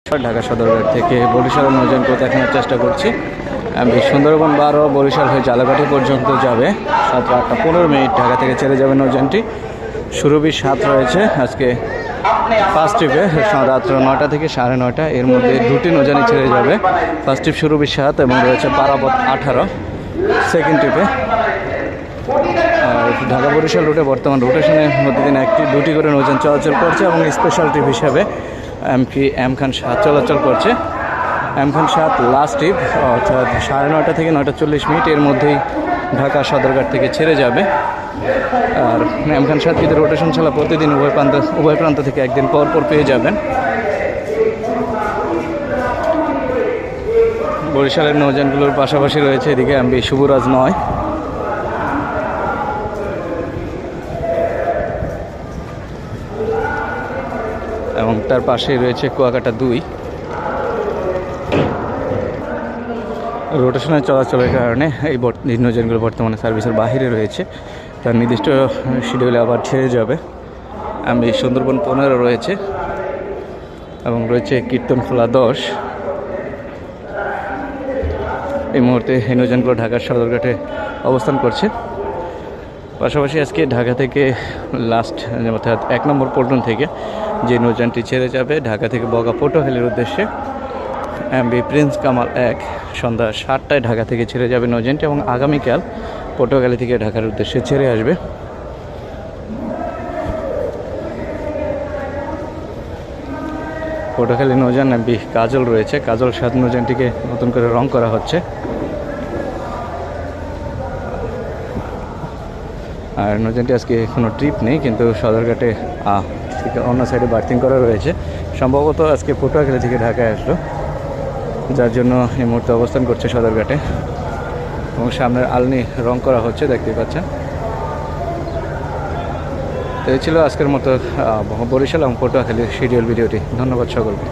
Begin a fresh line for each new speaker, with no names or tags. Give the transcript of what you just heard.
ঢাকা সদরঘাট থেকে বরিশালের নৌযান পথ দেখানোর চেষ্টা করছি। আমি সুন্দরবন 12 বরিশাল হয়ে ঝালকাঠি পর্যন্ত যাবে। 7:15 ঢাকা থেকে ছেড়ে যাবে নৌযানটি। সুরভি 7 রয়েছে আজকে ফার্স্ট ট্রিপে রাত্র 9টা থেকে 9:30। এর মধ্যে দুটি নৌযানই ছেড়ে যাবে। ফার্স্ট ট্রিপ সুরভি 7 এবং রয়েছে পারাবত 18 সেকেন্ড ট্রিপে। আর ঢাকা বরিশাল রুটে বর্তমান রোটেশনে প্রতিদিন দুটি করে নৌযান চলাচল করছে এবং স্পেশাল ট্রিপ হিসাবে এম খান 7 চলাচল করছে। এম খান 7 লাস্ট ট্রিপ, অর্থাৎ 9:30 থেকে 9:40 এর মধ্যেই ঢাকা সদরঘাট থেকে ছেড়ে যাবে। আর এম খান 7 কিন্তু রোটেশন ছাড়া প্রতিদিন উভয় প্রান্ত থেকে একদিন পর পর পেয়ে যাবেন। বরিশালের নৌযানগুলোর পাশাপাশি রয়েছে এদিকে এমভি শুভরাজ 9 এবং তার পাশেই রয়েছে কুয়াকাটা 2। রোটেশনের চলাচলের কারণে এই নৌযানগুলো বর্তমানে সার্ভিসের বাইরে রয়েছে। তার নির্দিষ্ট শিডিউলে আবার ছেড়ে যাবে। আমি সুন্দরবন 15 রয়েছে এবং রয়েছে কীর্তনখোলা 10। এই মুহূর্তে এই নৌযানগুলো ঢাকার সদরঘাটে অবস্থান করছে। পাশাপাশি আজকে ঢাকা থেকে লাস্ট অর্থাৎ 1 নম্বর পল্টন থেকে যে নৌযানটি ছেড়ে যাবে ঢাকা থেকে বগা পটুয়াখালীর উদ্দেশ্যে, এমভি প্রিন্স কামাল 1 সন্ধ্যা 7টায় ঢাকা থেকে ছেড়ে যাবে নৌযানটি এবং আগামীকাল পটুয়াখালী থেকে ঢাকার উদ্দেশ্যে ছেড়ে আসবে। পটুয়াখালী নৌযান এমভি কাজল রয়েছে। কাজল 7 নৌযানটিকে নতুন করে রং করা হচ্ছে। আর নৌযানটি আজকে কোনো ট্রিপ নেই, কিন্তু সদরঘাটে অন্য সাইডে বার্থিং করা রয়েছে। সম্ভবত আজকে পটুয়াখালী থেকে ঢাকায় আসলো, যার জন্য এই মুহূর্তে অবস্থান করছে সদরঘাটে এবং সামনের আলনি রং করা হচ্ছে, দেখতেই পাচ্ছেন। তো এই ছিল আজকের মতো বরিশাল এবং পটুয়াখালীর শিডিউল ভিডিওটি। ধন্যবাদ সকলকে।